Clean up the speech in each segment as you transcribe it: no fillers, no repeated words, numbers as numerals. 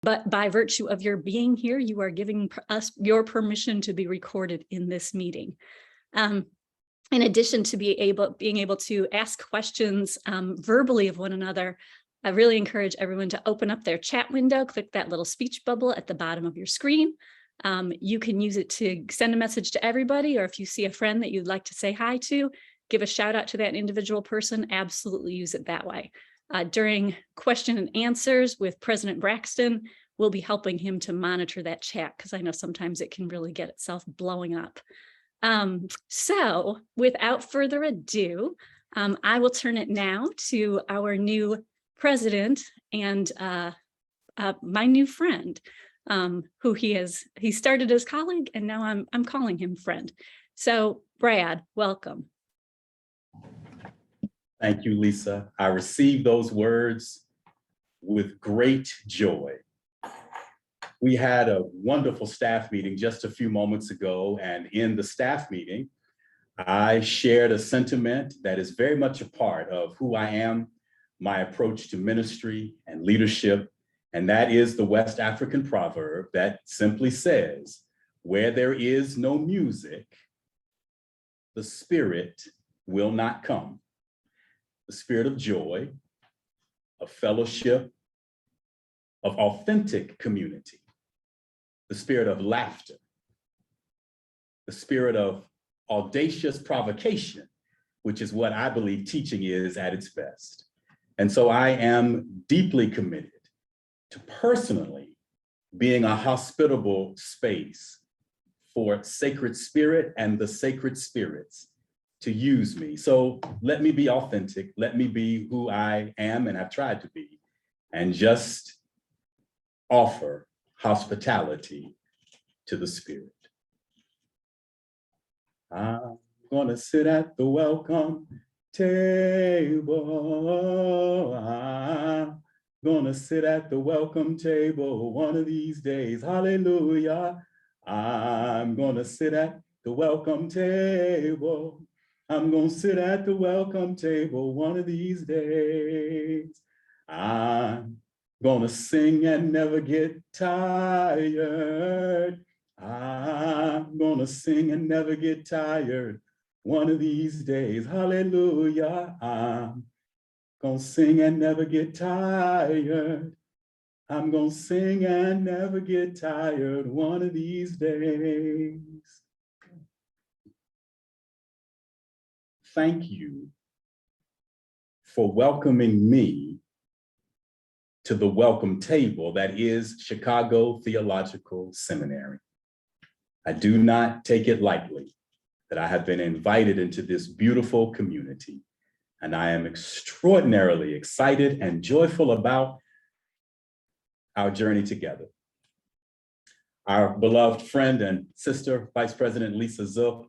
But by virtue of your being here, you are giving us your permission to be recorded in this meeting. In addition to being able to ask questions verbally of one another, I really encourage everyone to open up their chat window, click that little speech bubble at the bottom of your screen. You can use it to send a message to everybody, or if you see a friend that you'd like to say hi to, give a shout out to that individual person, absolutely use it that way. During question and answers with President Braxton, we'll be helping him to monitor that chat because I know sometimes it can really get itself blowing up. So without further ado, I will turn it now to our new president and my new friend, who he started as colleague and now I'm calling him friend. So Brad, welcome. Thank you, Lisa. I received those words with great joy. We had a wonderful staff meeting just a few moments ago, and in the staff meeting, I shared a sentiment that is very much a part of who I am, my approach to ministry and leadership, and that is the West African proverb that simply says, where there is no music, the Spirit will not come. The spirit of joy, of fellowship, of authentic community, the spirit of laughter, the spirit of audacious provocation, which is what I believe teaching is at its best. And so I am deeply committed to personally being a hospitable space for sacred spirit and the sacred spirits to use me. So let me be authentic, let me be who I am and have tried to be, and just offer hospitality to the Spirit. I'm gonna sit at the welcome table. I'm gonna sit at the welcome table one of these days, hallelujah. I'm gonna sit at the welcome table. I'm gonna sit at the welcome table one of these days. I'm gonna sing and never get tired. I'm gonna sing and never get tired one of these days. Hallelujah. I'm gonna sing and never get tired. I'm gonna sing and never get tired one of these days. Thank you for welcoming me to the welcome table that is Chicago Theological Seminary. I do not take it lightly that I have been invited into this beautiful community, and I am extraordinarily excited and joyful about our journey together. Our beloved friend and sister, Vice President Lisa Zook,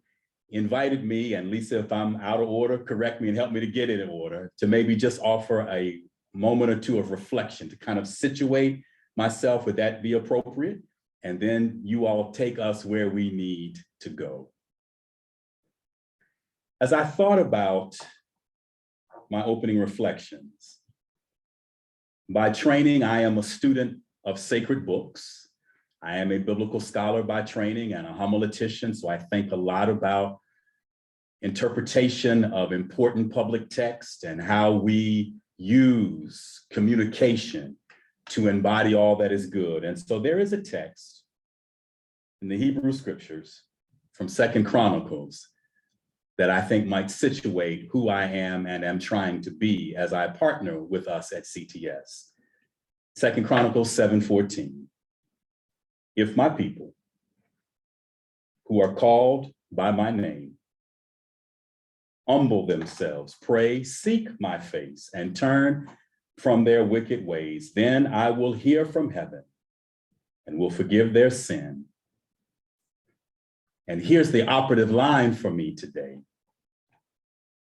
invited me, and Lisa, if I'm out of order, correct me and help me to get it in order, to maybe just offer a moment or two of reflection to kind of situate myself. Would that be appropriate? And then you all take us where we need to go. As I thought about my opening reflections, by training, I am a student of sacred books. I am a biblical scholar by training and a homiletician, so I think a lot about interpretation of important public text and how we use communication to embody all that is good. And so there is a text in the Hebrew scriptures from 2 Chronicles that I think might situate who I am and am trying to be as I partner with us at CTS. 2 Chronicles 7:14. If my people who are called by my name humble themselves, pray, seek my face, and turn from their wicked ways, then I will hear from heaven and will forgive their sin. And here's the operative line for me today: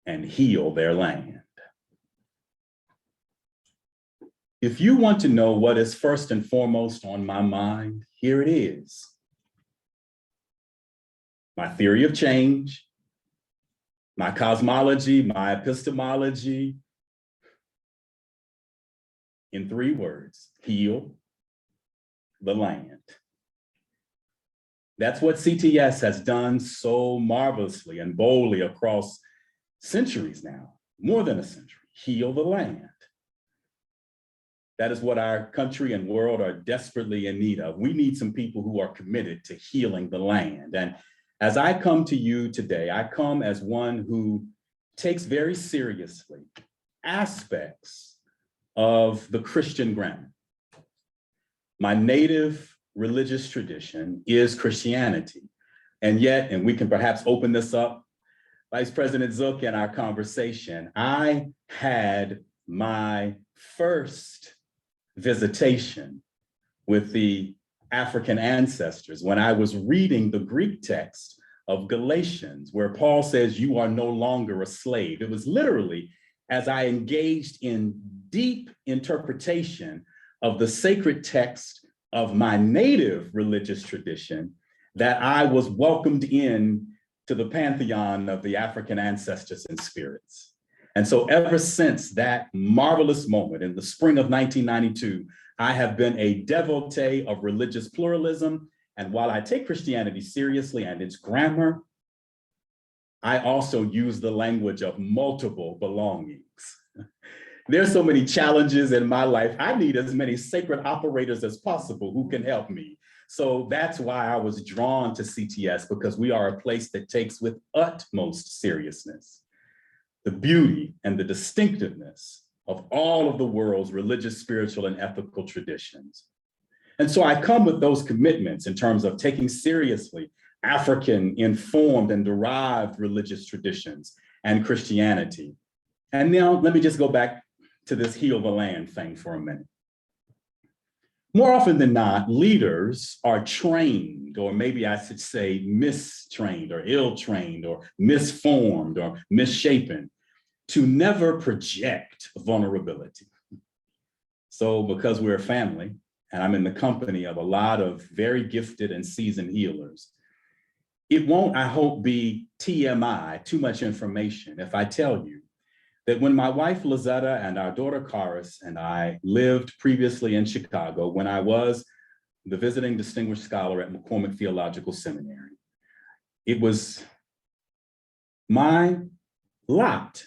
and heal their land. If you want to know what is first and foremost on my mind, here it is. My theory of change, my cosmology, my epistemology, in 3 words: heal, the land. That's what CTS has done so marvelously and boldly across centuries now, more than a century, heal the land. That is what our country and world are desperately in need of. We need some people who are committed to healing the land. And as I come to you today, I come as one who takes very seriously aspects of the Christian grammar. My native religious tradition is Christianity. And yet, and we can perhaps open this up, Vice President Zook, in our conversation, I had my first visitation with the African ancestors when I was reading the Greek text of Galatians, where Paul says, you are no longer a slave. It was literally as I engaged in deep interpretation of the sacred text of my native religious tradition that I was welcomed in to the pantheon of the African ancestors and spirits. And so ever since that marvelous moment in the spring of 1992, I have been a devotee of religious pluralism. And while I take Christianity seriously and its grammar, I also use the language of multiple belongings. There's so many challenges in my life. I need as many sacred operators as possible who can help me. So that's why I was drawn to CTS, because we are a place that takes with utmost seriousness the beauty and the distinctiveness of all of the world's religious, spiritual, and ethical traditions. And so I come with those commitments in terms of taking seriously African informed and derived religious traditions and Christianity. And now let me just go back to this heal the land thing for a minute. More often than not, leaders are trained, or maybe I should say mistrained or ill-trained or misformed or misshapen, to never project vulnerability. So because we're a family and I'm in the company of a lot of very gifted and seasoned healers, it won't, I hope, be TMI, too much information, if I tell you that when my wife Lizetta and our daughter Karis and I lived previously in Chicago, when I was the visiting distinguished scholar at McCormick Theological Seminary, it was my lot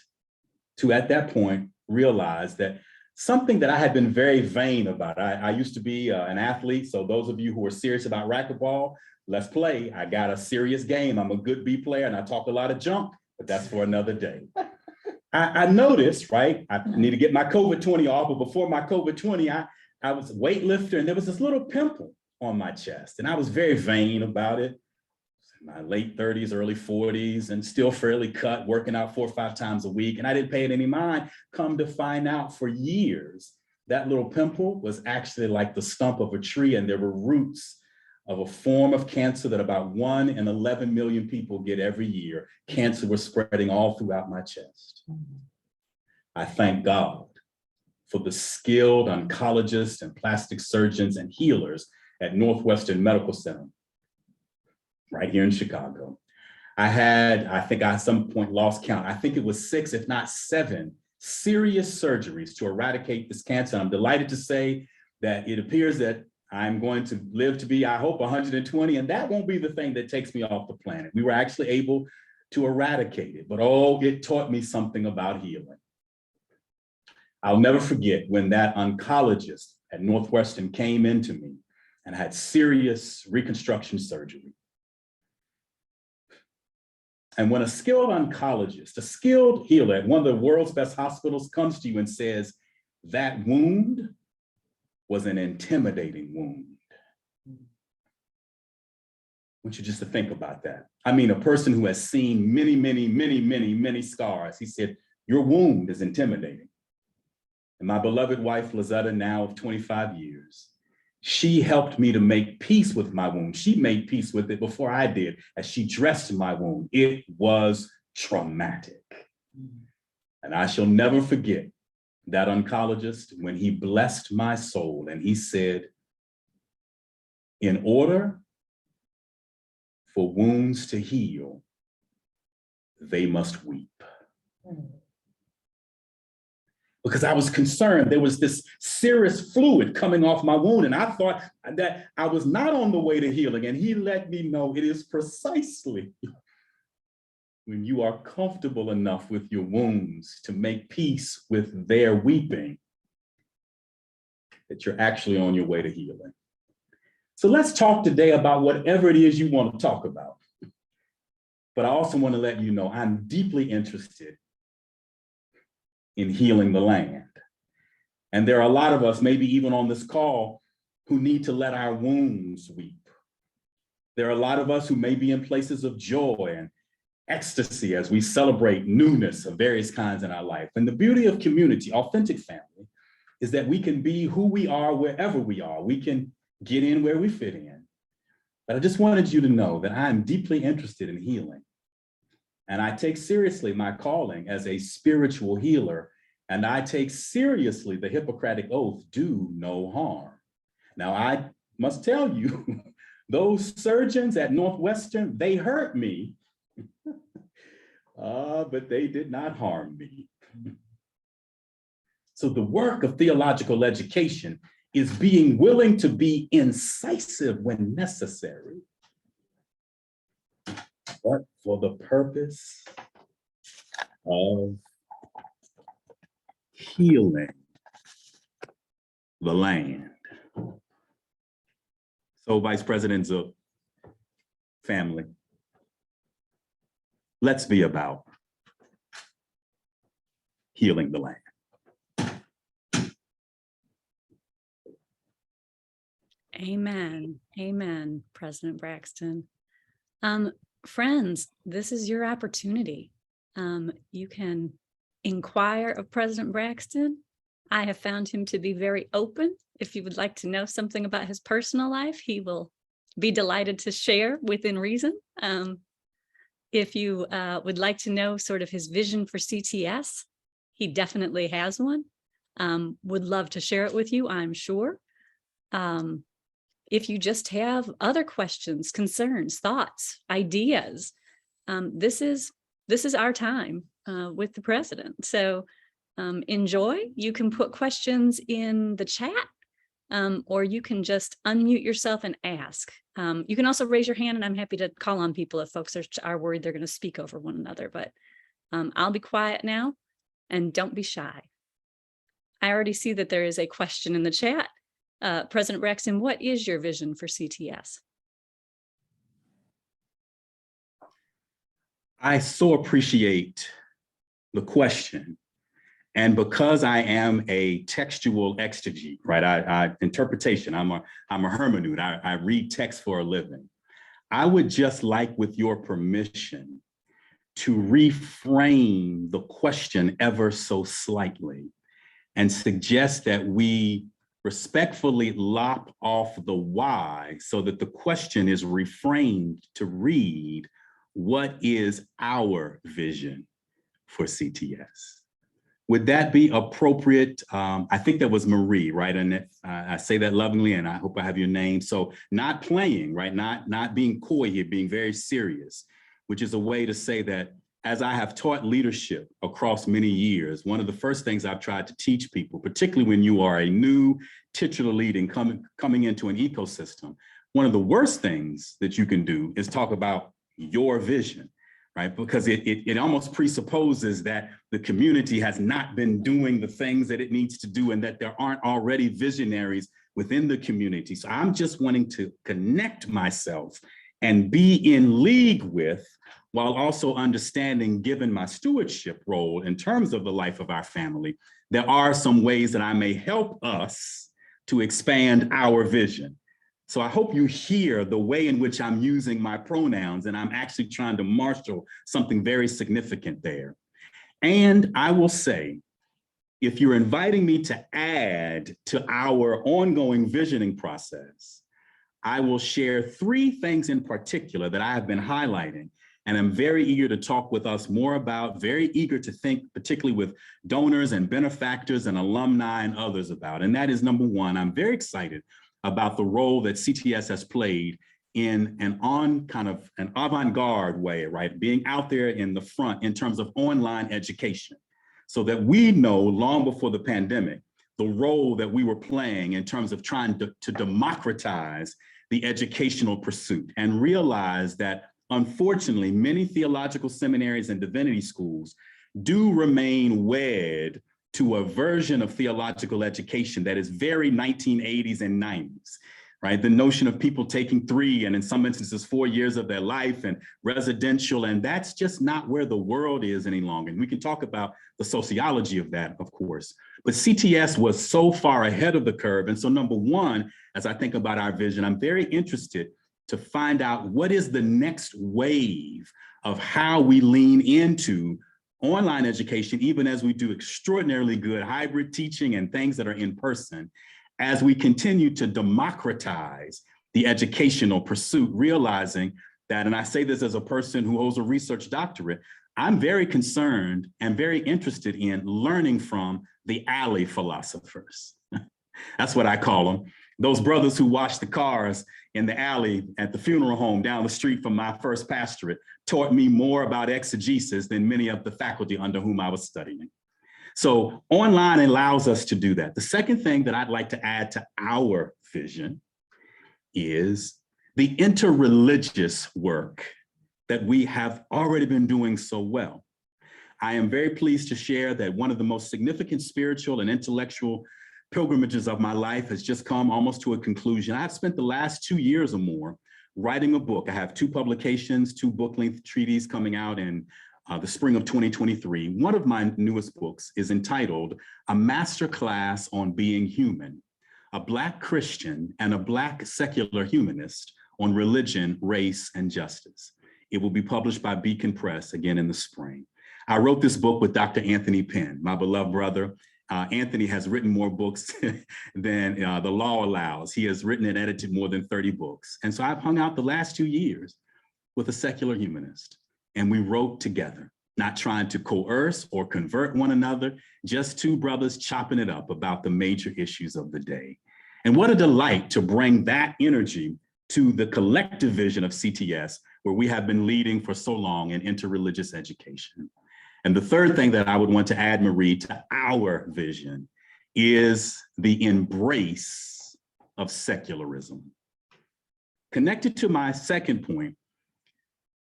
to, at that point, realize that something that I had been very vain about. I used to be an athlete, so those of you who are serious about racquetball, let's play. I got a serious game. I'm a good B player and I talk a lot of junk, but that's for another day. I noticed, right, I need to get my COVID-20 off, but before my COVID-20, I was a weightlifter and there was this little pimple on my chest and I was very vain about it. My late 30s, early 40s, and still fairly cut, working out 4 or 5 times a week. And I didn't pay it any mind. Come to find out for years, that little pimple was actually like the stump of a tree, and there were roots of a form of cancer that about 1 in 11 million people get every year. Cancer was spreading all throughout my chest. I thank God for the skilled oncologists and plastic surgeons and healers at Northwestern Medical Center, right here in Chicago. I think I at some point lost count. I think it was 6, if not 7, serious surgeries to eradicate this cancer. And I'm delighted to say that it appears that I'm going to live to be, I hope, 120, and that won't be the thing that takes me off the planet. We were actually able to eradicate it, but oh, it taught me something about healing. I'll never forget when that oncologist at Northwestern came into me and had serious reconstruction surgery. And when a skilled oncologist, a skilled healer at one of the world's best hospitals comes to you and says, that wound was an intimidating wound. I want you just to think about that. I mean, a person who has seen many, many, many, many, many scars. He said, your wound is intimidating. And my beloved wife, Lizetta, now of 25 years, she helped me to make peace with my wound. She made peace with it before I did, as she dressed my wound. It was traumatic. And I shall never forget that oncologist when he blessed my soul and he said, in order for wounds to heal, they must weep. It because I was concerned. There was this serous fluid coming off my wound, and I thought that I was not on the way to healing. And he let me know it is precisely when you are comfortable enough with your wounds to make peace with their weeping that you're actually on your way to healing. So let's talk today about whatever it is you want to talk about. But I also want to let you know I'm deeply interested in healing the land. And there are a lot of us, maybe even on this call, who need to let our wounds weep. There are a lot of us who may be in places of joy and ecstasy as we celebrate newness of various kinds in our life. And the beauty of community, authentic family, is that we can be who we are wherever we are. We can get in where we fit in. But I just wanted you to know that I am deeply interested in healing. And I take seriously my calling as a spiritual healer. And I take seriously the Hippocratic Oath, do no harm. Now, I must tell you, those surgeons at Northwestern, they hurt me, but they did not harm me. So the work of theological education is being willing to be incisive when necessary, but for the purpose of healing the land. So, Vice President Zook, family, let's be about healing the land. Amen. Amen, President Braxton. Friends, this is your opportunity. You can inquire of President Braxton. I have found him to be very open. If you would like to know something about his personal life, he will be delighted to share within reason. If you would like to know sort of his vision for CTS, he definitely has one. Would love to share it with you, I'm sure. If you just have other questions, concerns, thoughts, ideas, this is our time with the president. So enjoy. You can put questions in the chat, or you can just unmute yourself and ask. You can also raise your hand, and I'm happy to call on people if folks are worried they're going to speak over one another. But I'll be quiet now, and don't be shy. I already see that there is a question in the chat. President Braxton, what is your vision for CTS? I so appreciate the question. And because I am a textual exegete, right? Interpretation, I'm a hermeneut. I read text for a living. I would just like, with your permission, to reframe the question ever so slightly and suggest that we respectfully lop off the why so that the question is reframed to read, what is our vision for CTS? Would that be appropriate? I think that was Marie, right? And I say that lovingly, and I hope I have your name. So not playing, right? Not being coy here, being very serious, which is a way to say that as I have taught leadership across many years, one of the first things I've tried to teach people, particularly when you are a new titular lead and coming into an ecosystem, one of the worst things that you can do is talk about your vision, right? Because it almost presupposes that the community has not been doing the things that it needs to do and that there aren't already visionaries within the community. So I'm just wanting to connect myself and be in league with, while also understanding, given my stewardship role in terms of the life of our family, there are some ways that I may help us to expand our vision. So I hope you hear the way in which I'm using my pronouns, and I'm actually trying to marshal something very significant there. And I will say, if you're inviting me to add to our ongoing visioning process, I will share 3 things in particular that I have been highlighting, and I'm very eager to talk with us more about, very eager to think, particularly with donors and benefactors and alumni and others about. And that is, number 1, I'm very excited about the role that CTS has played in an avant-garde way, right? Being out there in the front in terms of online education. so that we know long before the pandemic, the role that we were playing in terms of trying to democratize the educational pursuit and realize that unfortunately, many theological seminaries and divinity schools do remain wed to a version of theological education that is very 1980s and 90s, right? The notion of people taking 3 and in some instances 4 years of their life and residential, and that's just not where the world is any longer. And we can talk about the sociology of that, of course, but CTS was so far ahead of the curve. And so number one, as I think about our vision, I'm very interested to find out what is the next wave of how we lean into online education, even as we do extraordinarily good hybrid teaching and things that are in person, as we continue to democratize the educational pursuit, realizing that, and I say this as a person who holds a research doctorate, I'm very concerned and very interested in learning from the alley philosophers. That's what I call them. Those brothers who wash the cars in the alley at the funeral home down the street from my first pastorate taught me more about exegesis than many of the faculty under whom I was studying. So online allows us to do that. The second thing that I'd like to add to our vision is the interreligious work that we have already been doing so well. I am very pleased to share that one of the most significant spiritual and intellectual pilgrimages of my life has just come almost to a conclusion. I've spent the last 2 years or more writing a book. I have 2 publications, 2 book-length treatises coming out in the spring of 2023. One of my newest books is entitled A Masterclass on Being Human, a Black Christian and a Black secular humanist on religion, race, and justice. It will be published by Beacon Press again in the spring. I wrote this book with Dr. Anthony Penn, my beloved brother. Anthony has written more books than the law allows. He has written and edited more than 30 books. And so I've hung out the last 2 years with a secular humanist, and we wrote together, not trying to coerce or convert one another, just 2 brothers chopping it up about the major issues of the day. And what a delight to bring that energy to the collective vision of CTS, where we have been leading for so long in interreligious education. And the third thing that I would want to add, Marie, to our vision is the embrace of secularism. Connected to my second point,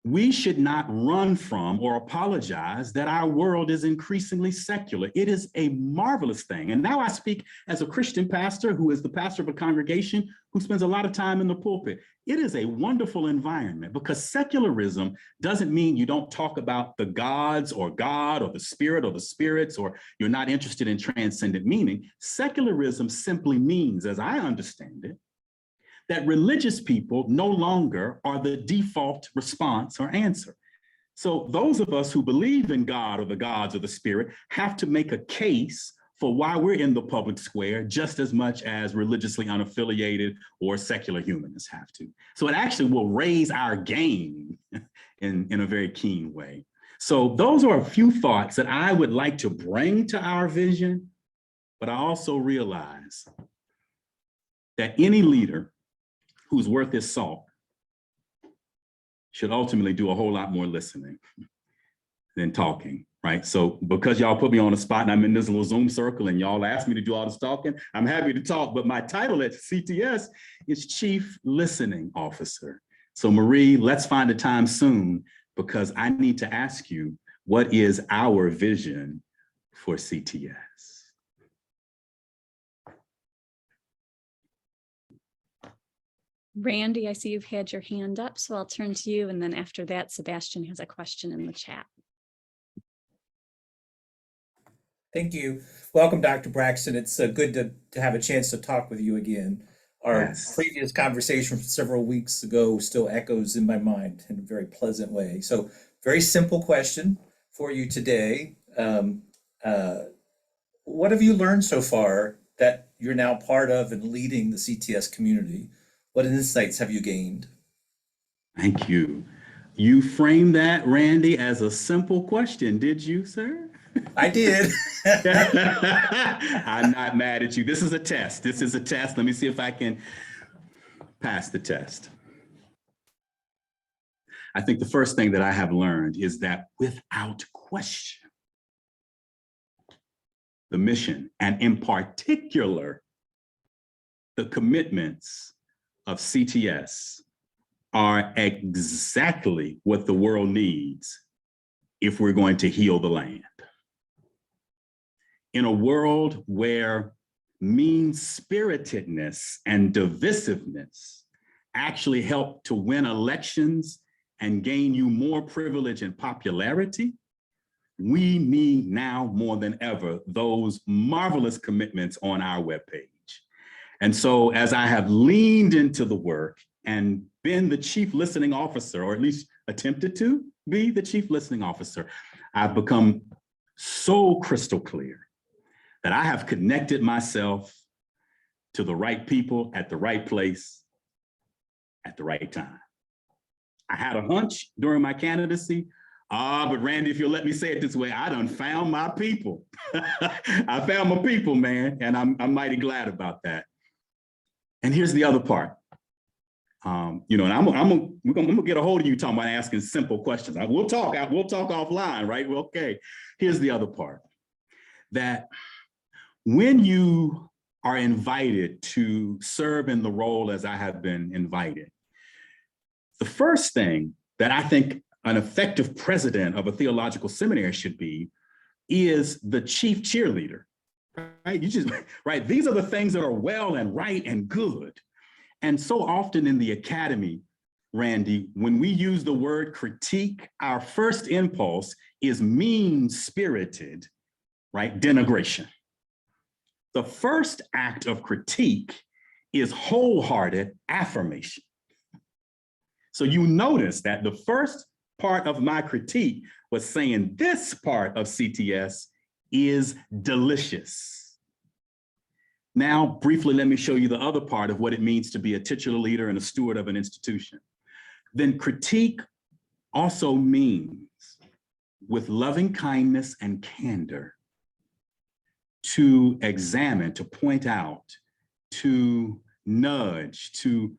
we should not run from or apologize that our world is increasingly secular. It is a marvelous thing. And now I speak as a Christian pastor who is the pastor of a congregation who spends a lot of time in the pulpit. It is a wonderful environment because secularism doesn't mean you don't talk about the gods or God or the spirit or the spirits, or you're not interested in transcendent meaning. Secularism simply means, as I understand it, that religious people no longer are the default response or answer. So those of us who believe in God or the gods or the spirit have to make a case for why we're in the public square just as much as religiously unaffiliated or secular humanists have to. So it actually will raise our game in a very keen way. So those are a few thoughts that I would like to bring to our vision, but I also realize that any leader who's worth his salt should ultimately do a whole lot more listening than talking, right? So because y'all put me on the spot and I'm in this little Zoom circle and y'all asked me to do all this talking, I'm happy to talk, but my title at CTS is Chief Listening Officer. So Marie, let's find a time soon because I need to ask you, what is our vision for CTS? Randy, I see you've had your hand up, so I'll turn to you. And then after that, Sebastian has a question in the chat. Thank you. Welcome, Dr. Braxton. It's good to have a chance to talk with you again. Our previous conversation from several weeks ago still echoes in my mind in a very pleasant way. So very simple question for you today. What have you learned so far that you're now part of and leading the CTS community? What insights have you gained? Thank you. You framed that, Randy, as a simple question, did you, sir? I did. I'm not mad at you. This is a test. This is a test. Let me see if I can pass the test. I think the first thing that I have learned is that without question, the mission, and in particular, the commitments of CTS are exactly what the world needs if we're going to heal the land. In a world where mean-spiritedness and divisiveness actually help to win elections and gain you more privilege and popularity, we need now more than ever those marvelous commitments on our webpage. And so as I have leaned into the work and been the chief listening officer, or at least attempted to be the chief listening officer, I've become so crystal clear that I have connected myself to the right people at the right place at the right time. I had a hunch during my candidacy, but Randy, if you'll let me say it this way, I done found my people. I found my people, man, and I'm mighty glad about that. And here's the other part. And we're gonna get a hold of you talking about asking simple questions. We'll talk offline, right? Well, okay. Here's the other part. That when you are invited to serve in the role as I have been invited, the first thing that I think an effective president of a theological seminary should be is the chief cheerleader, right? Right? These are the things that are well and right and good. And so often in the academy, Randy, when we use the word critique, our first impulse is mean-spirited, right? Denigration. The first act of critique is wholehearted affirmation. So you notice that the first part of my critique was saying this part of CTS is delicious. Now, briefly, let me show you the other part of what it means to be a titular leader and a steward of an institution. Then critique also means, with loving kindness and candor, to examine, to point out, to nudge, to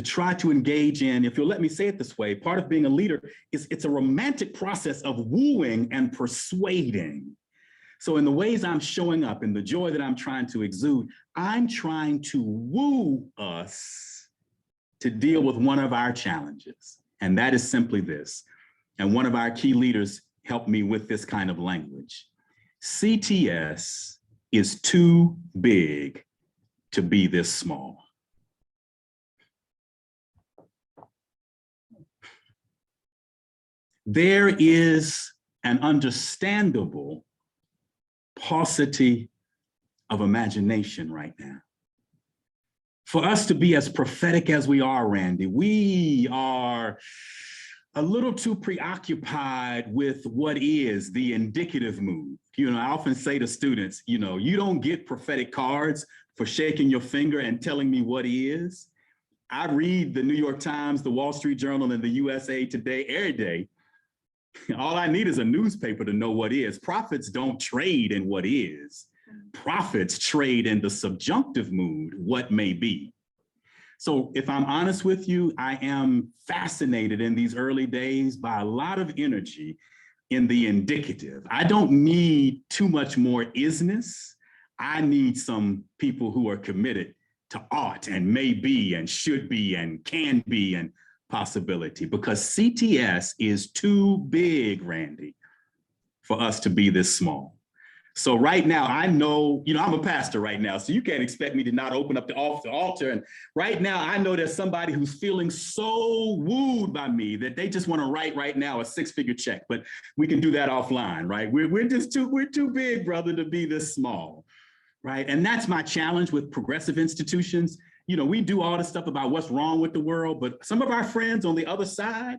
try to engage in, if you'll let me say it this way, part of being a leader is it's a romantic process of wooing and persuading. So in the ways I'm showing up, in the joy that I'm trying to exude, I'm trying to woo us to deal with one of our challenges. And that is simply this. And one of our key leaders helped me with this kind of language. CTS is too big to be this small. There is an understandable paucity of imagination right now. For us to be as prophetic as we are, Randy, we are a little too preoccupied with what is the indicative mood. I often say to students, you don't get prophetic cards for shaking your finger and telling me what is. I read the New York Times, the Wall Street Journal, and the USA Today every day. All I need is a newspaper to know what is. Prophets don't trade in what is. Prophets trade in the subjunctive mood, what may be. So if I'm honest with you, I am fascinated in these early days by a lot of energy in the indicative. I don't need too much more isness. I need some people who are committed to ought and may be and should be and can be and possibility, because CTS is too big, Randy, for us to be this small. So right now, I know, I'm a pastor right now, so you can't expect me to not open up the altar. And right now, I know there's somebody who's feeling so wooed by me that they just want to write right now a six-figure check, but we can do that offline, right? We're too big, brother, to be this small, right? And that's my challenge with progressive institutions. We do all this stuff about what's wrong with the world, but some of our friends on the other side,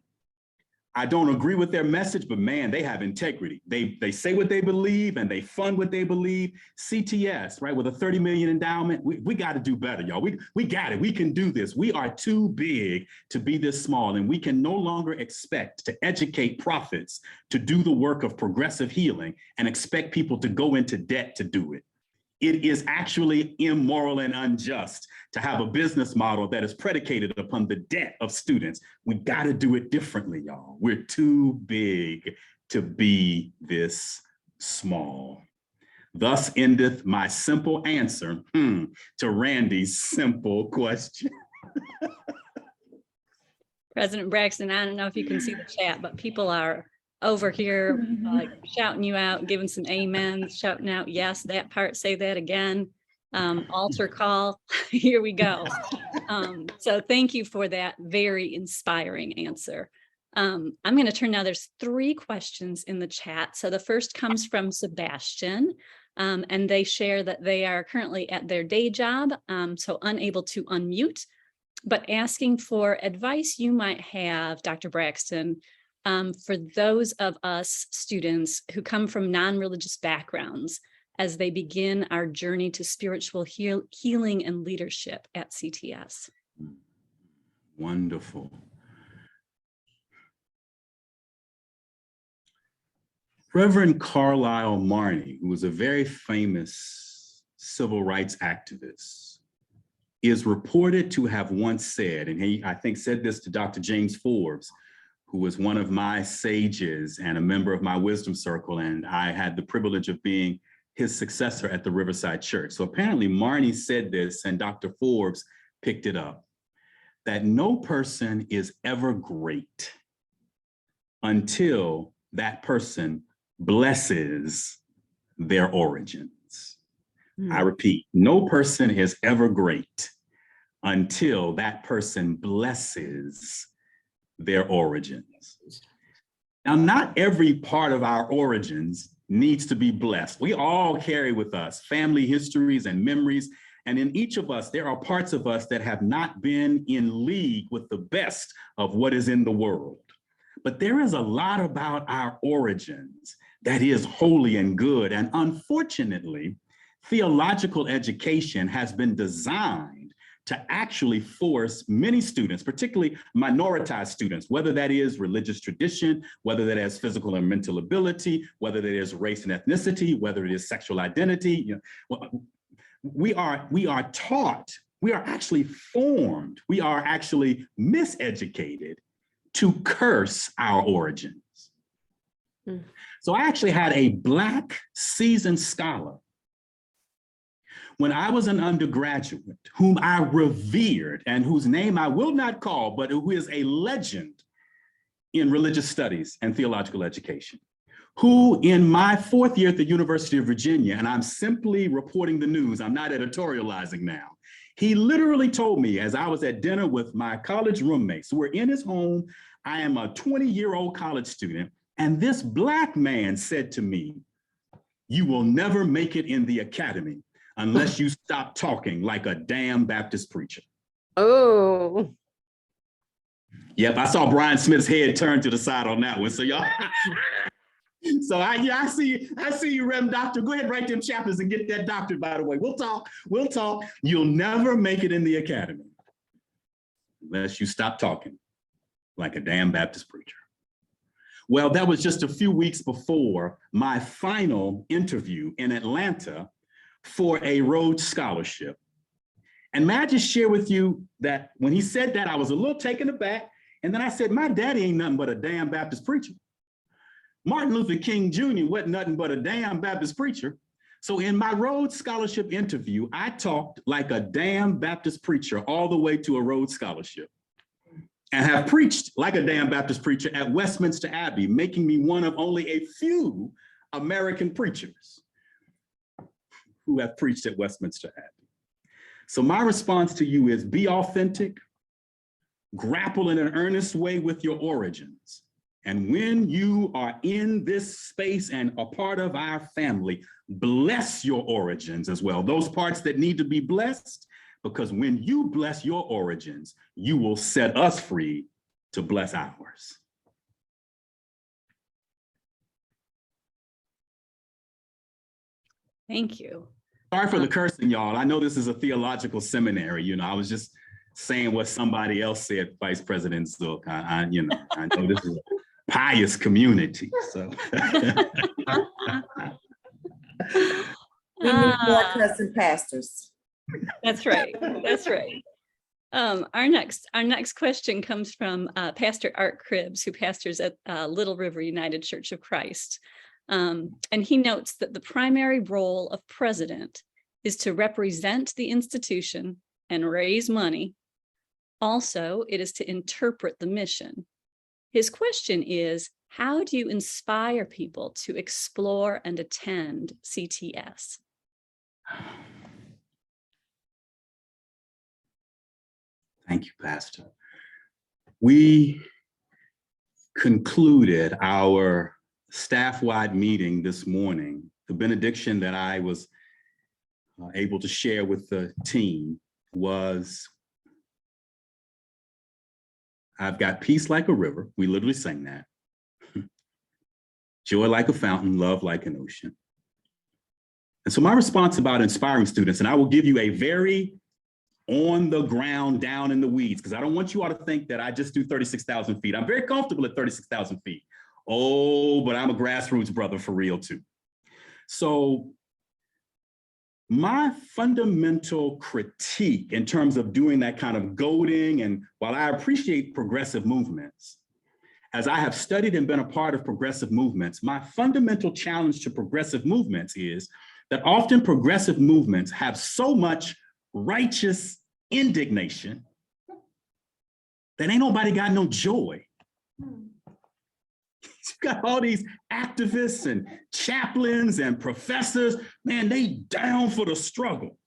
I don't agree with their message, but man, they have integrity. They say what they believe and they fund what they believe. CTS, right, with a 30 million endowment, we got to do better, y'all. We got it. We can do this. We are too big to be this small, and we can no longer expect to educate prophets to do the work of progressive healing and expect people to go into debt to do it. It is actually immoral and unjust to have a business model that is predicated upon the debt of students. We got to do it differently, y'all. We're too big to be this small. Thus endeth my simple answer to Randy's simple question. President Braxton, I don't know if you can see the chat, but people are over here shouting you out, giving some amens, shouting out, yes, that part, say that again. Altar call, here we go. So thank you for that very inspiring answer. I'm going to turn now, there's 3 questions in the chat. So the first comes from Sebastian, and they share that they are currently at their day job, so unable to unmute, but asking for advice you might have, Dr. Braxton, for those of us students who come from non-religious backgrounds as they begin our journey to spiritual healing and leadership at CTS. Wonderful. Reverend Carlisle Marney, who was a very famous civil rights activist, is reported to have once said, and he, I think, said this to Dr. James Forbes, who was one of my sages and a member of my wisdom circle, and I had the privilege of being his successor at the Riverside Church. So apparently Marney said this, and Dr. Forbes picked it up, that no person is ever great until that person blesses their origins. I repeat, no person is ever great until that person blesses their origins. Now, not every part of our origins needs to be blessed. We all carry with us family histories and memories, and in each of us, there are parts of us that have not been in league with the best of what is in the world. But there is a lot about our origins that is holy and good, and unfortunately, theological education has been designed to actually force many students, particularly minoritized students, whether that is religious tradition, whether that is physical and mental ability, whether that is race and ethnicity, whether it is sexual identity. We are taught, we are actually formed, we are actually miseducated to curse our origins. So I actually had a Black seasoned scholar when I was an undergraduate, whom I revered and whose name I will not call, but who is a legend in religious studies and theological education, who in my 4th year at the University of Virginia, and I'm simply reporting the news, I'm not editorializing now, he literally told me as I was at dinner with my college roommates, who were in his home, I am a 20-year-old college student, and this Black man said to me, "You will never make it in the academy unless you stop talking like a damn Baptist preacher." Oh. Yep, I saw Brian Smith's head turn to the side on that one. So y'all, so I see you, Rev. Doctor. Go ahead and write them chapters and get that doctorate, by the way. We'll talk. You'll never make it in the academy unless you stop talking like a damn Baptist preacher. Well, that was just a few weeks before my final interview in Atlanta for a Rhodes Scholarship. And may I just share with you that when he said that, I was a little taken aback. And then I said, my daddy ain't nothing but a damn Baptist preacher. Martin Luther King Jr. wasn't nothing but a damn Baptist preacher. So in my Rhodes Scholarship interview, I talked like a damn Baptist preacher all the way to a Rhodes Scholarship, and have preached like a damn Baptist preacher at Westminster Abbey, making me one of only a few American preachers who have preached at Westminster Abbey. So my response to you is be authentic, grapple in an earnest way with your origins. And when you are in this space and a part of our family, bless your origins as well, those parts that need to be blessed, because when you bless your origins, you will set us free to bless ours. Thank you. Sorry for the cursing, y'all. I know this is a theological seminary. I was just saying what somebody else said, Vice President Zook. I know this is a pious community, so. We need more cussing pastors. That's right. That's right. Our next question comes from Pastor Art Cribbs, who pastors at Little River United Church of Christ. And he notes that the primary role of president is to represent the institution and raise money. Also, it is to interpret the mission. His question is, how do you inspire people to explore and attend CTS? Thank you, Pastor. We concluded our staff-wide meeting this morning. The benediction that I was able to share with the team was, I've got peace like a river. We literally sang that. Joy like a fountain, love like an ocean. And so my response about inspiring students, and I will give you a very on the ground, down in the weeds, because I don't want you all to think that I just do 36,000 feet. I'm very comfortable at 36,000 feet. Oh, but I'm a grassroots brother for real too. So my fundamental critique in terms of doing that kind of goading, and while I appreciate progressive movements, as I have studied and been a part of progressive movements, my fundamental challenge to progressive movements is that often progressive movements have so much righteous indignation that ain't nobody got no joy. You've got all these activists and chaplains and professors, man, they down for the struggle.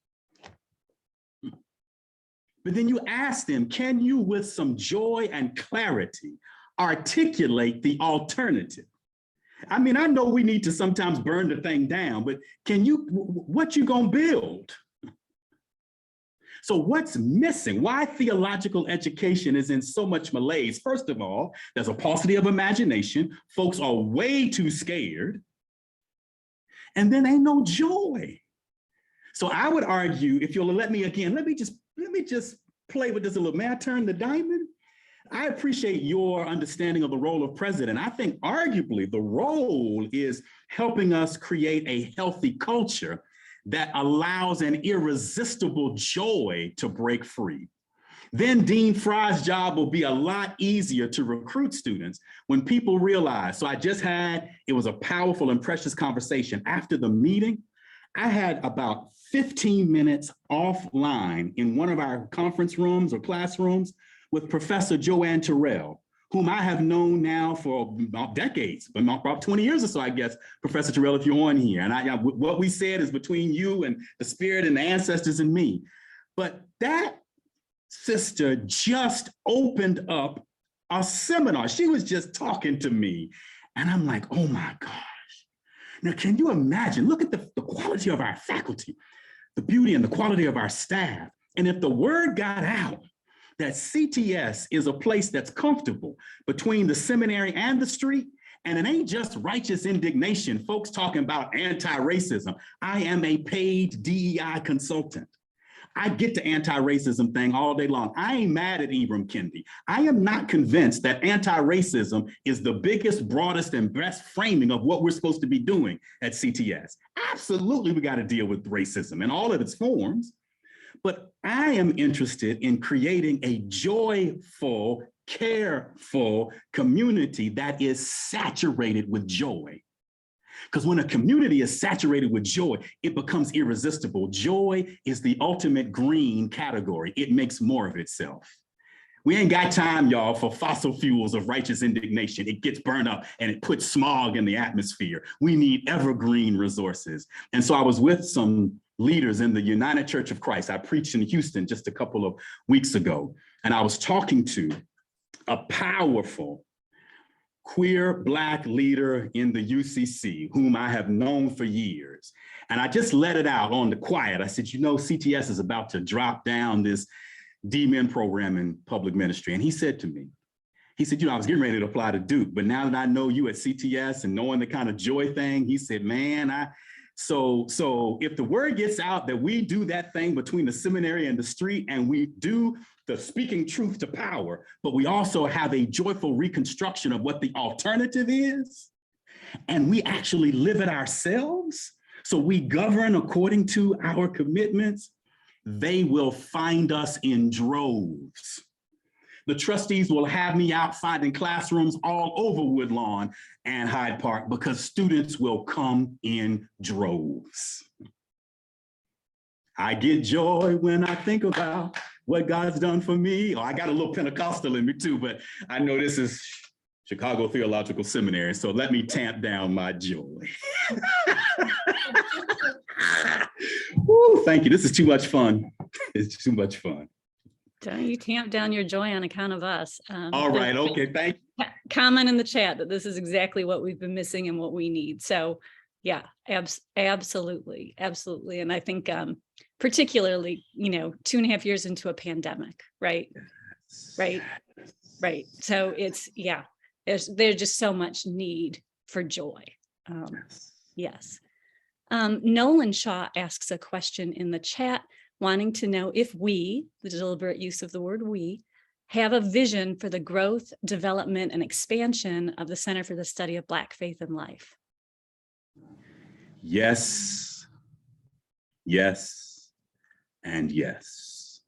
But then you ask them, can you with some joy and clarity articulate the alternative? I mean, I know we need to sometimes burn the thing down, but can you, what you gonna build? So what's missing? Why theological education is in so much malaise? First of all, there's a paucity of imagination. Folks are way too scared. And then ain't no joy. So I would argue, if you'll let me again, let me just play with this a little. May I turn the diamond? I appreciate your understanding of the role of president. I think arguably the role is helping us create a healthy culture that allows an irresistible joy to break free. Then Dean Fry's job will be a lot easier to recruit students when people realize. So I just had, it was a powerful and precious conversation. After the meeting, I had about 15 minutes offline in one of our conference rooms or classrooms with Professor Joanne Terrell, whom I have known now for about decades, but about 20 years or so, I guess, Professor Terrell, if you're on here. And what we said is between you and the spirit and the ancestors and me. But that sister just opened up a seminar. She was just talking to me. And I'm like, oh my gosh. Now, can you imagine? Look at the quality of our faculty, the beauty and the quality of our staff. And if the word got out that CTS is a place that's comfortable between the seminary and the street, and it ain't just righteous indignation, folks talking about anti-racism. I am a paid DEI consultant. I get the anti-racism thing all day long. I ain't mad at Ibram Kendi. I am not convinced that anti-racism is the biggest, broadest, and best framing of what we're supposed to be doing at CTS. Absolutely, we got to deal with racism in all of its forms. But I am interested in creating a joyful, careful community that is saturated with joy. Because when a community is saturated with joy, it becomes irresistible. Joy is the ultimate green category. It makes more of itself. We ain't got time, y'all, for fossil fuels of righteous indignation. It gets burned up and it puts smog in the atmosphere. We need evergreen resources. And so I was with some leaders in the United Church of Christ. I preached in Houston just a couple of weeks ago, and I was talking to a powerful queer Black leader in the UCC, whom I have known for years. And I just let it out on the quiet. I said, you know, CTS is about to drop down this D-Min program in public ministry. And he said to me, he said, you know, I was getting ready to apply to Duke, but now that I know you at CTS and knowing the kind of joy thing, he said, man, So if the word gets out that we do that thing between the seminary and the street, and we do the speaking truth to power, but we also have a joyful reconstruction of what the alternative is, and we actually live it ourselves, so we govern according to our commitments, they will find us in droves. The trustees will have me out finding classrooms all over Woodlawn and Hyde Park because students will come in droves. I get joy when I think about what God's done for me. Oh, I got a little Pentecostal in me too, but I know this is Chicago Theological Seminary, so let me tamp down my joy. Woo, thank you. This is too much fun. It's too much fun. Don't you tamp down your joy on account of us. All right. Okay. Thank you. Comment in the chat that this is exactly what we've been missing and what we need. So yeah, absolutely. Absolutely. And I think particularly, 2.5 years into a pandemic, right? Right. Right. So it's, yeah, there's just so much need for joy. Yes. Nolan Shaw asks a question in the chat, wanting to know if we, the deliberate use of the word we, have a vision for the growth, development, and expansion of the Center for the Study of Black Faith and Life. Yes, yes, and yes.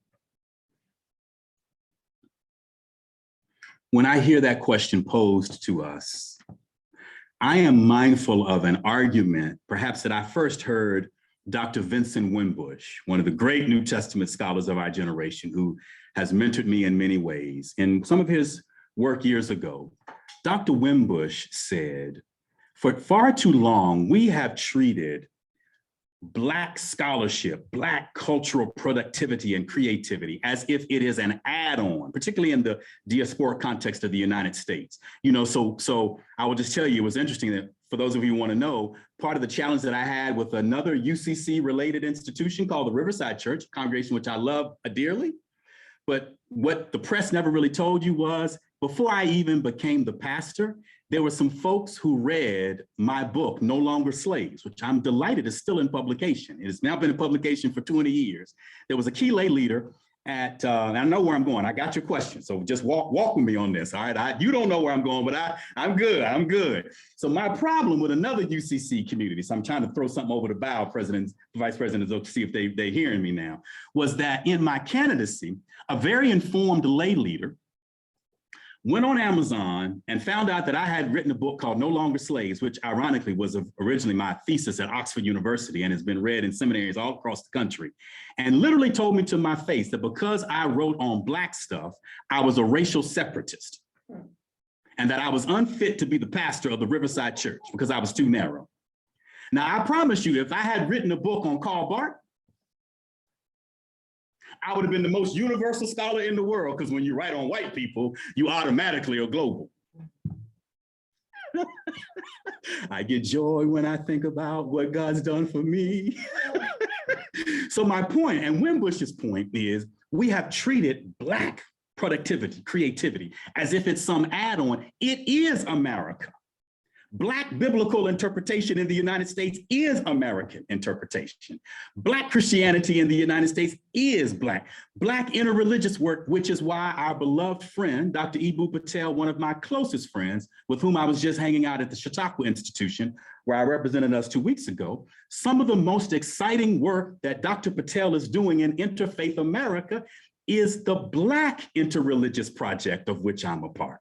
When I hear that question posed to us, I am mindful of an argument, perhaps that I first heard Dr. Vincent Wimbush, one of the great New Testament scholars of our generation, who has mentored me in many ways. In some of his work years ago, Dr. Wimbush said, for far too long, we have treated Black scholarship, Black cultural productivity and creativity as if it is an add-on, particularly in the diasporic context of the United States. So I will just tell you, it was interesting that for those of you who want to know, part of the challenge that I had with another UCC related institution called the Riverside Church, a congregation which I love dearly, but what the press never really told you was, before I even became the pastor, there were some folks who read my book, No Longer Slaves, which I'm delighted is still in publication. It has now been in publication for 20 years. There was a key lay leader at, and I know where I'm going. I got your question, so just walk with me on this, all right? You don't know where I'm going, but I'm good. So my problem with another UCC community, so I'm trying to throw something over the bow, Vice President, to see if they're hearing me now, was that in my candidacy, a very informed lay leader went on Amazon and found out that I had written a book called No Longer Slaves, which ironically was originally my thesis at Oxford University and has been read in seminaries all across the country, and literally told me to my face that because I wrote on Black stuff, I was a racial separatist and that I was unfit to be the pastor of the Riverside Church because I was too narrow. Now, I promise you, if I had written a book on Karl Barth, I would have been the most universal scholar in the world, because when you write on white people, you automatically are global. I get joy when I think about what God's done for me. So my point, and Wimbush's point, is we have treated Black productivity, creativity, as if it's some add-on. It is America. Black biblical interpretation in the United States is American interpretation. Black Christianity in the United States is Black. Black interreligious work, which is why our beloved friend, Dr. Ibu Patel, one of my closest friends, with whom I was just hanging out at the Chautauqua Institution, where I represented us 2 weeks ago, some of the most exciting work that Dr. Patel is doing in Interfaith America is the Black interreligious project of which I'm a part.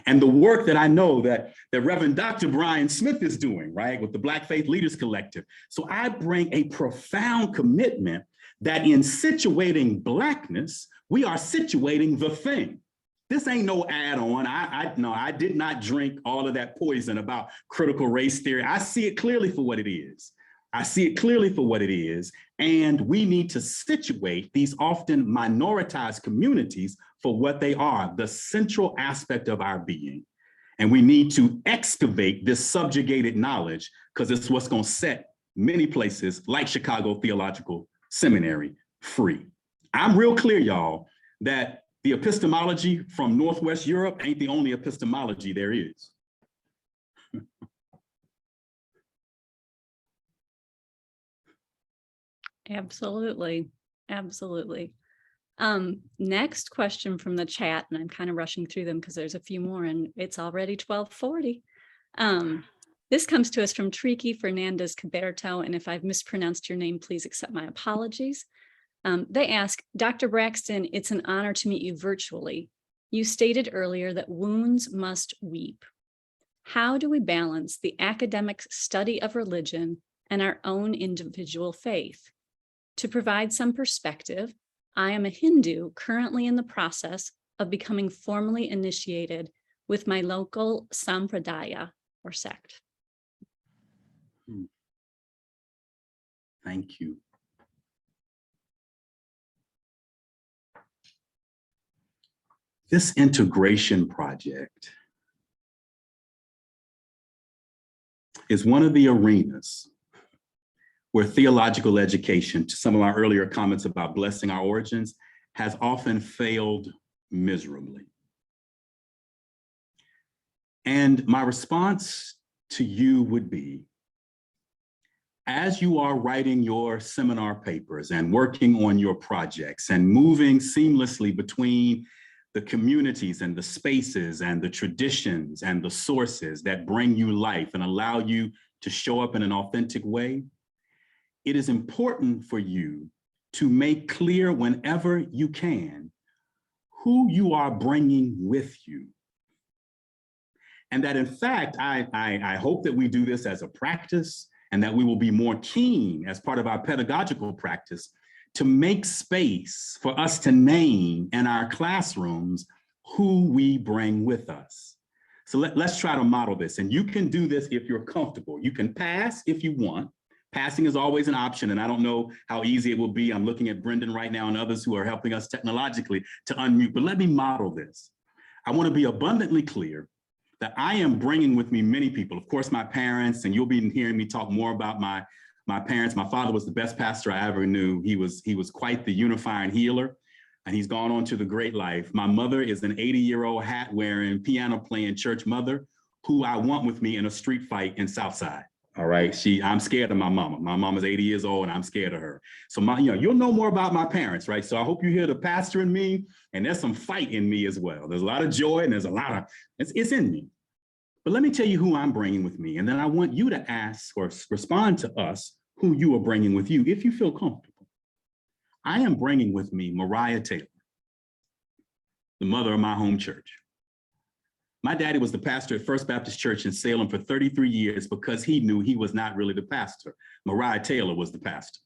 And the work that I know that the Reverend Dr. Brian Smith is doing, right, with the Black Faith Leaders Collective. So I bring a profound commitment that in situating Blackness, we are situating the thing. This ain't no add-on. I did not drink all of that poison about critical race theory. I see it clearly for what it is. And we need to situate these often minoritized communities for what they are, the central aspect of our being. And we need to excavate this subjugated knowledge, because it's what's going to set many places like Chicago Theological Seminary free. I'm real clear, y'all, that the epistemology from Northwest Europe ain't the only epistemology there is. Absolutely. Next question from the chat, and I'm kind of rushing through them because there's a few more and it's already 12:40. This comes to us from Triqui Fernandez Caberto, and if I've mispronounced your name, please accept my apologies. They ask, Dr. Braxton, it's an honor to meet you virtually. You stated earlier that wounds must weep. How do we balance the academic study of religion and our own individual faith? To provide some perspective, I am a Hindu currently in the process of becoming formally initiated with my local sampradaya or sect. Thank you. This integration project is one of the arenas where theological education, to some of our earlier comments about blessing our origins, has often failed miserably. And my response to you would be, as you are writing your seminar papers and working on your projects and moving seamlessly between the communities and the spaces and the traditions and the sources that bring you life and allow you to show up in an authentic way, it is important for you to make clear whenever you can who you are bringing with you. And that in fact, I hope that we do this as a practice and that we will be more keen as part of our pedagogical practice to make space for us to name in our classrooms who we bring with us. So let's try to model this. And you can do this if you're comfortable. You can pass if you want. Passing is always an option, and I don't know how easy it will be. I'm looking at Brendan right now and others who are helping us technologically to unmute, but let me model this. I want to be abundantly clear that I am bringing with me many people, of course, my parents, and you'll be hearing me talk more about my parents. My father was the best pastor I ever knew. He was quite the unifying healer, and he's gone on to the great life. My mother is an 80-year-old hat-wearing, piano-playing church mother who I want with me in a street fight in Southside. All right, I'm scared of my mama. My mama's 80 years old and I'm scared of her. So you'll know more about my parents, right? So I hope you hear the pastor in me, and there's some fight in me as well. There's a lot of joy and there's a lot of, it's in me. But let me tell you who I'm bringing with me. And then I want you to ask or respond to us who you are bringing with you, if you feel comfortable. I am bringing with me Mariah Taylor, the mother of my home church. My daddy was the pastor at First Baptist Church in Salem for 33 years because he knew he was not really the pastor. Mariah Taylor was the pastor.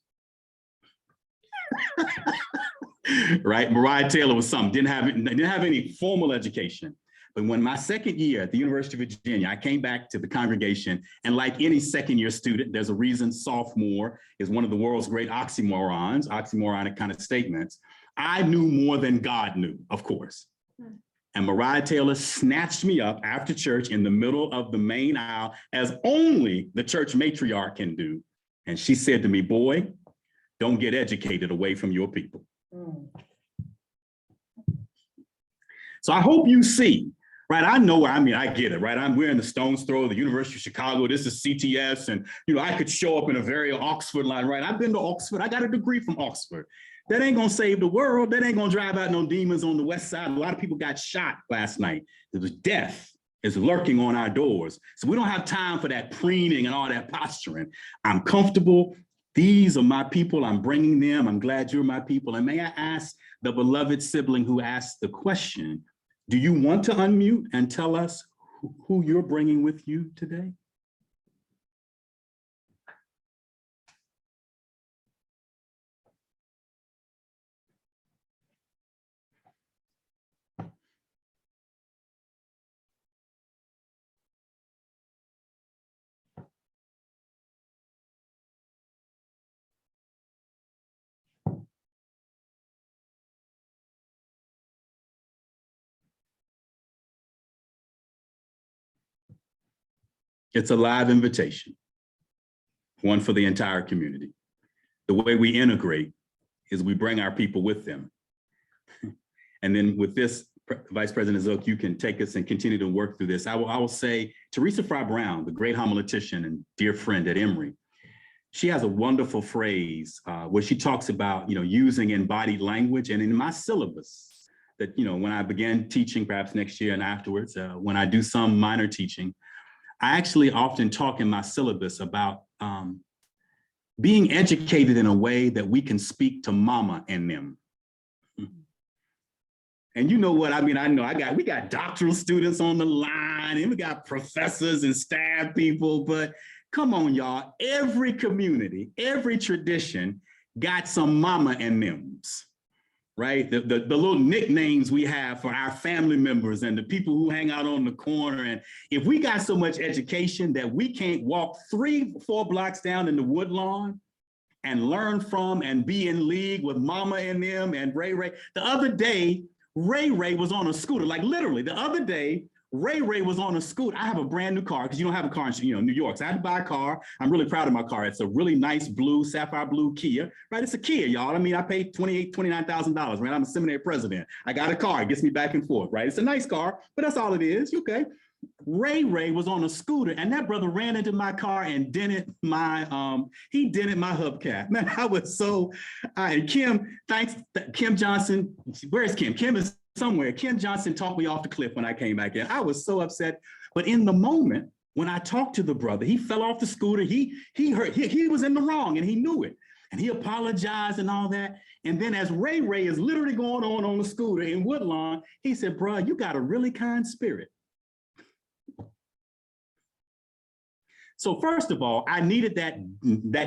Right? Mariah Taylor was something, didn't have any formal education. But when my second year at the University of Virginia, I came back to the congregation, and like any second-year student, there's a reason sophomore is one of the world's great oxymoronic kind of statements. I knew more than God knew, of course. And Mariah Taylor snatched me up after church in the middle of the main aisle, as only the church matriarch can do. And she said to me, boy, don't get educated away from your people. So I hope you see, right? I know, I get it, right? We're in the stone's throw of the University of Chicago. This is CTS. And, I could show up in a very Oxford line, right? I've been to Oxford. I got a degree from Oxford. That ain't gonna save the world. That ain't gonna drive out no demons on the west side. A lot of people got shot last night. Death is lurking on our doors. So we don't have time for that preening and all that posturing. I'm comfortable. These are my people. I'm bringing them. I'm glad you're my people. And may I ask the beloved sibling who asked the question, do you want to unmute and tell us who you're bringing with you today? It's a live invitation, one for the entire community. The way we integrate is we bring our people with them. And then with this, Vice President Zook, you can take us and continue to work through this. I will say, Teresa Fry Brown, the great homiletician and dear friend at Emory, she has a wonderful phrase where she talks about, using embodied language. And in my syllabus that, when I began teaching, perhaps next year and afterwards, when I do some minor teaching, I actually often talk in my syllabus about being educated in a way that we can speak to mama and them. And you know what? I mean, we got doctoral students on the line and we got professors and staff people, but come on, y'all. Every community, every tradition got some mama and thems, right? The little nicknames we have for our family members and the people who hang out on the corner. And if we got so much education that we can't walk 3-4 blocks down in the Woodlawn and learn from and be in league with mama and them and Ray Ray. The other day, Ray was on a scooter, like literally the other day, Ray was on a scooter. I have a brand new car because you don't have a car in New York. So I had to buy a car. I'm really proud of my car. It's a really nice blue, sapphire blue Kia, right? It's a Kia, y'all. I mean, I paid $29,000, right? I'm a seminary president. I got a car. It gets me back and forth, right? It's a nice car, but that's all it is. Okay. Ray was on a scooter and that brother ran into my car and dented my hubcap. Man, I was so, and Kim Johnson, where's Kim? Kim is somewhere. Kim Johnson talked me off the cliff when I came back in. I was so upset. But in the moment, when I talked to the brother, he fell off the scooter. He was in the wrong and he knew it. And he apologized and all that. And then as Ray is literally going on the scooter in Woodlawn, he said, bro, you got a really kind spirit. So first of all, I needed that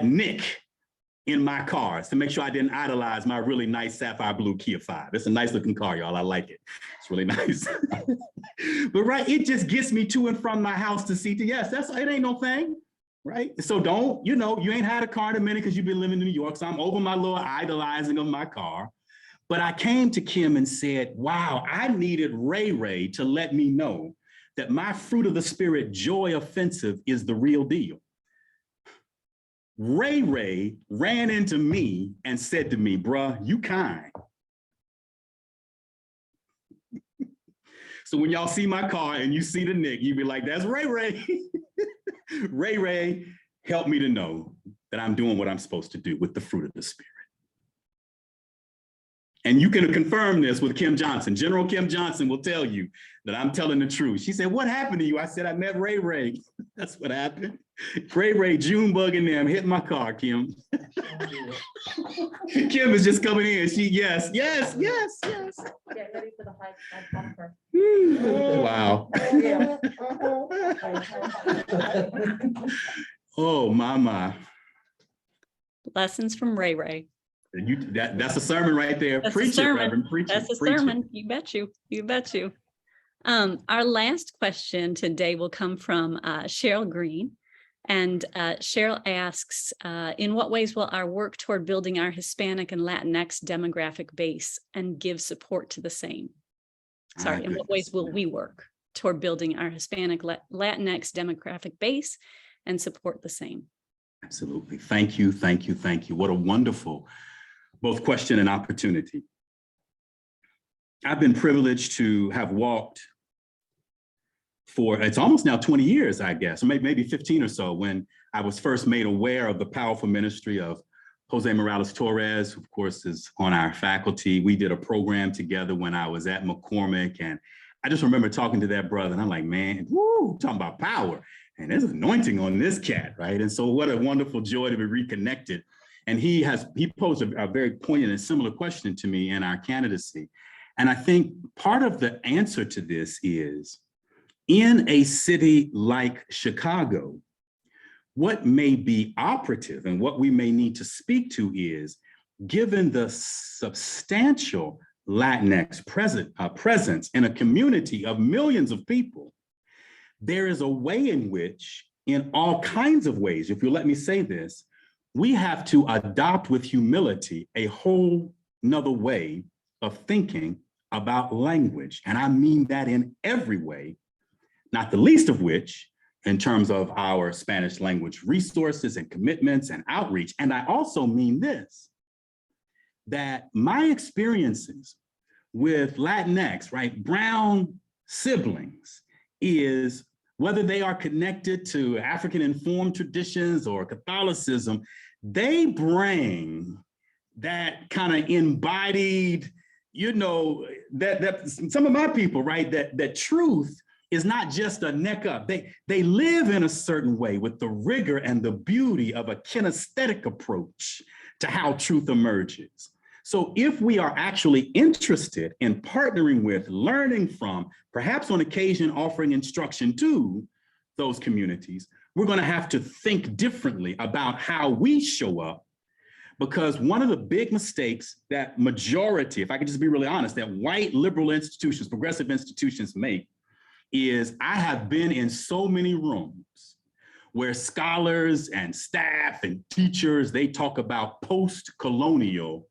nick in my cars to make sure I didn't idolize my really nice sapphire blue Kia 5. It's a nice looking car, y'all. I like it. It's really nice. But right, it just gets me to and from my house to CTS. It ain't no thing, right? So don't, you ain't had a car in a minute because you've been living in New York. So I'm over my little idolizing of my car. But I came to Kim and said, wow, I needed Ray to let me know that my fruit of the spirit, joy offensive, is the real deal. Ray ran into me and said to me, bruh, you kind. So when y'all see my car and you see the nick, you be like, that's Ray. Ray helped me to know that I'm doing what I'm supposed to do with the fruit of the spirit. And you can confirm this with Kim Johnson. General Kim Johnson will tell you that I'm telling the truth. She said, what happened to you? I said, I met Ray. That's what happened. Ray, Junebug and them hit my car, Kim. Kim is just coming in. Yes. Get ready for the high bumper. Wow. Oh, my. Lessons from Ray. That's a sermon right there. That's preach a sermon. It, Reverend. Preach That's it. a sermon. You bet you. Our last question today will come from Cheryl Green. And Cheryl asks, in what ways will our work toward building our Hispanic and Latinx demographic base and give support to the same? In what ways will we work toward building our Hispanic Latinx demographic base and support the same? Absolutely. Thank you. What a wonderful both question and opportunity. I've been privileged to have walked for, it's almost now 20 years, I guess, or maybe 15 or so, when I was first made aware of the powerful ministry of Jose Morales Torres, who of course is on our faculty. We did a program together when I was at McCormick, and I just remember talking to that brother and I'm like, man, woo, talking about power. And there's anointing on this cat, right? And so what a wonderful joy to be reconnected. And he posed a very poignant and similar question to me in our candidacy. And I think part of the answer to this is, in a city like Chicago, what may be operative and what we may need to speak to is, given the substantial Latinx presence in a community of millions of people, there is a way in which, in all kinds of ways, if you'll let me say this, we have to adopt with humility a whole nother way of thinking about language. And I mean that in every way, not the least of which in terms of our Spanish language resources and commitments and outreach. And I also mean this, that my experiences with Latinx, right, brown siblings, is whether they are connected to African informed traditions or Catholicism, they bring that kind of embodied, that some of my people, right, that truth is not just a neck up. They live in a certain way with the rigor and the beauty of a kinesthetic approach to how truth emerges. So if we are actually interested in partnering with, learning from, perhaps on occasion offering instruction to those communities, we're going to have to think differently about how we show up. Because one of the big mistakes that majority, if I could just be really honest, that white liberal institutions, progressive institutions make is I have been in so many rooms where scholars and staff and teachers, they talk about post-colonial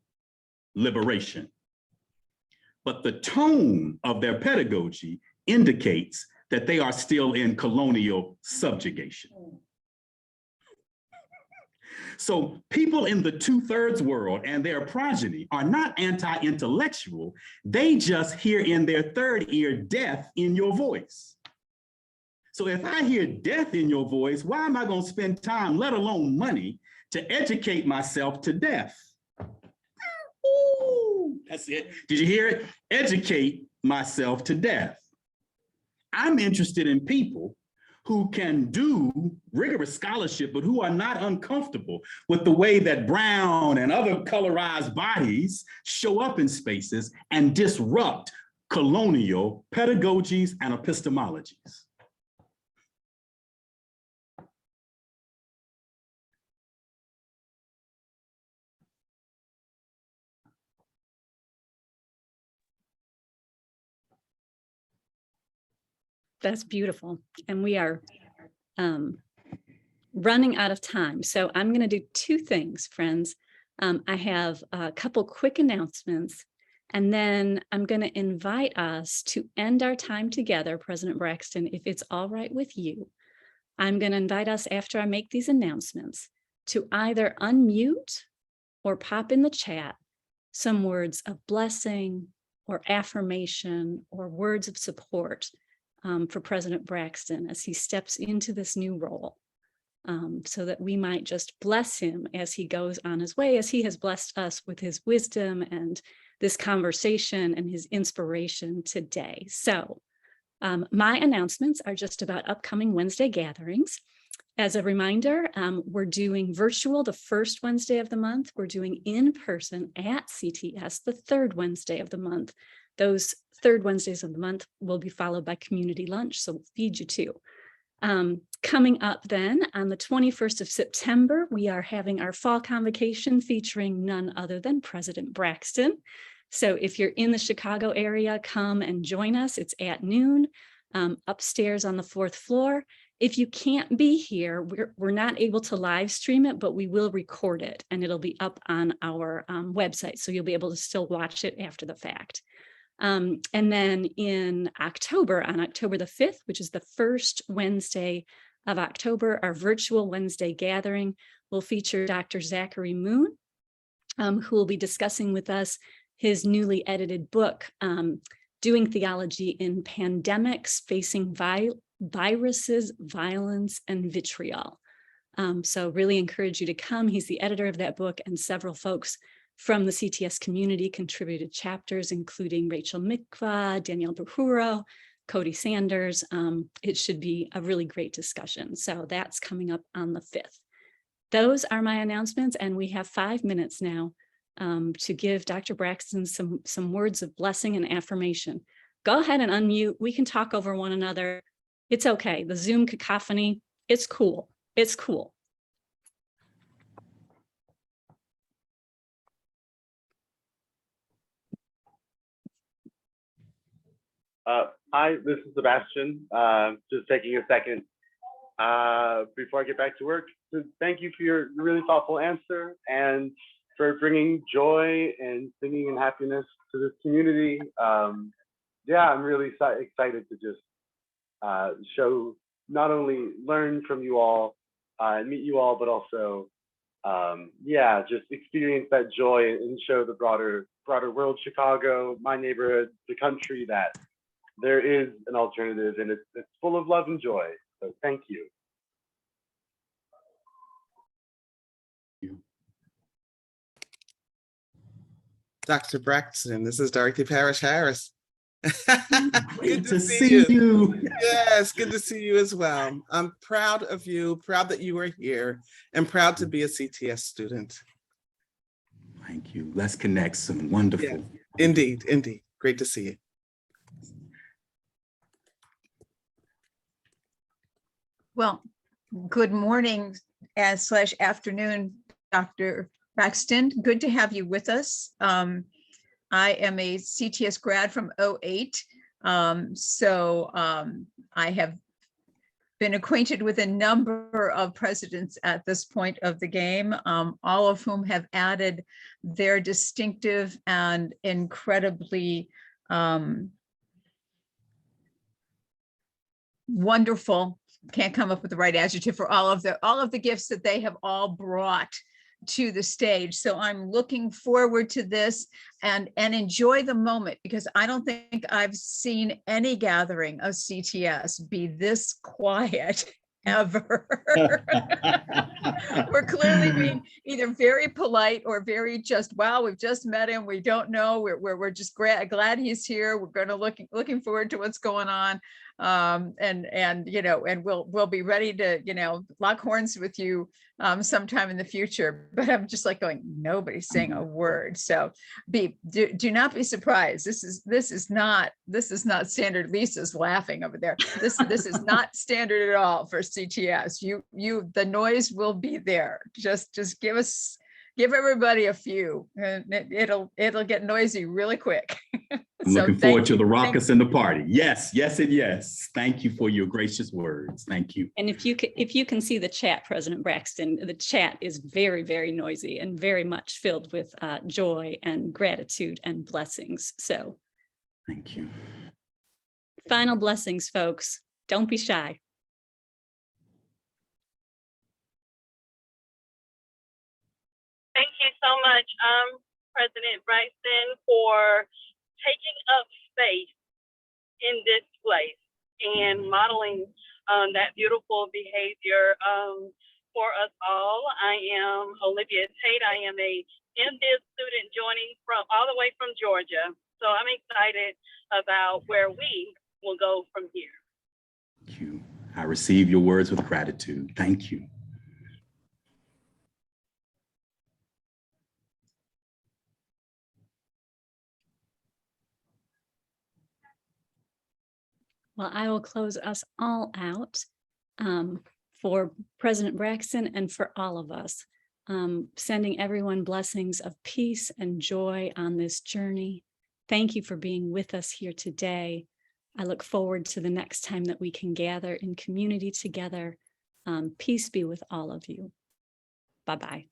liberation. But the tone of their pedagogy indicates that they are still in colonial subjugation. So people in the 2/3 world and their progeny are not anti-intellectual. They just hear in their third ear death in your voice. So if I hear death in your voice, why am I going to spend time, let alone money, to educate myself to death? Ooh, that's it. Did you hear it? Educate myself to death. I'm interested in people who can do rigorous scholarship, but who are not uncomfortable with the way that brown and other colorized bodies show up in spaces and disrupt colonial pedagogies and epistemologies. That's beautiful. And we are running out of time. So I'm going to do two things, friends. I have a couple quick announcements, and then I'm going to invite us to end our time together, President Braxton, if it's all right with you. I'm going to invite us, after I make these announcements, to either unmute or pop in the chat some words of blessing or affirmation or words of support for President Braxton as he steps into this new role, so that we might just bless him as he goes on his way, as he has blessed us with his wisdom and this conversation and his inspiration today. So my announcements are just about upcoming Wednesday gatherings. As a reminder, we're doing virtual the first Wednesday of the month. We're doing in person at CTS the third Wednesday of the month. Those third Wednesdays of the month will be followed by community lunch, so we'll feed you too. Coming up then on the 21st of September, we are having our fall convocation featuring none other than President Braxton. So if you're in the Chicago area, come and join us. It's at noon upstairs on the 4th floor. If you can't be here, we're not able to live stream it, but we will record it and it'll be up on our website. So you'll be able to still watch it after the fact. And then in October, on October the 5th, which is the first Wednesday of October, our virtual Wednesday gathering will feature Dr. Zachary Moon, who will be discussing with us his newly edited book, Doing Theology in Pandemics, Facing Viruses, Violence, and Vitriol. So really encourage you to come. He's the editor of that book, and several folks from the CTS community contributed chapters, including Rachel Mikva, Danielle Bahuro, Cody Sanders. It should be a really great discussion. So that's coming up on the 5th. Those are my announcements, and we have 5 minutes now to give Dr. Braxton some words of blessing and affirmation. Go ahead and unmute. We can talk over one another. It's okay. The Zoom cacophony, it's cool. It's cool. Hi, this is Sebastian. Just taking a second before I get back to work to thank you for your really thoughtful answer and for bringing joy and singing and happiness to this community. Yeah, I'm really excited to just show, not only learn from you all and meet you all, but also, yeah, just experience that joy and show the broader world, Chicago, my neighborhood, the country, that there is an alternative and it's full of love and joy. So thank you. Dr. Braxton, this is Dorothy Parrish Harris. Good to see you. Yes, good to see you as well. I'm proud of you, proud that you were here, and proud to be a CTS student. Thank you. Let's connect soon. Wonderful. Indeed, indeed. Great to see you. Well, good morning / afternoon, Dr. Braxton. Good to have you with us. I am a CTS grad from 08. I have been acquainted with a number of presidents at this point of the game, all of whom have added their distinctive and incredibly wonderful, can't come up with the right adjective for all of the gifts that they have all brought to the stage. So I'm looking forward to this and enjoy the moment, because I don't think I've seen any gathering of CTS be this quiet ever. We're clearly being either very polite or very just, wow, we've just met him, we don't know, we're just glad he's here, we're going to looking forward to what's going on. And we'll be ready to lock horns with you sometime in the future. But I'm just like going, nobody's saying a word. So do not be surprised. This is not standard. Lisa's laughing over there. This is not standard at all for CTS. The noise will be there. Just give everybody a few, and it'll get noisy really quick. I'm looking forward to the raucous and the party. Yes, yes, and yes. Thank you for your gracious words. Thank you. And if you can see the chat, President Braxton, the chat is very, very noisy and very much filled with joy and gratitude and blessings. So Thank you. final blessings, folks. Don't be shy. Thank you so much, President Braxton, for taking up space in this place and modeling that beautiful behavior for us all. I am Olivia Tate. I am a MDiv student joining all the way from Georgia. So I'm excited about where we will go from here. Thank you. I receive your words with gratitude. Thank you. Well, I will close us all out for President Braxton and for all of us, sending everyone blessings of peace and joy on this journey. Thank you for being with us here today. I look forward to the next time that we can gather in community together. Peace be with all of you. Bye-bye.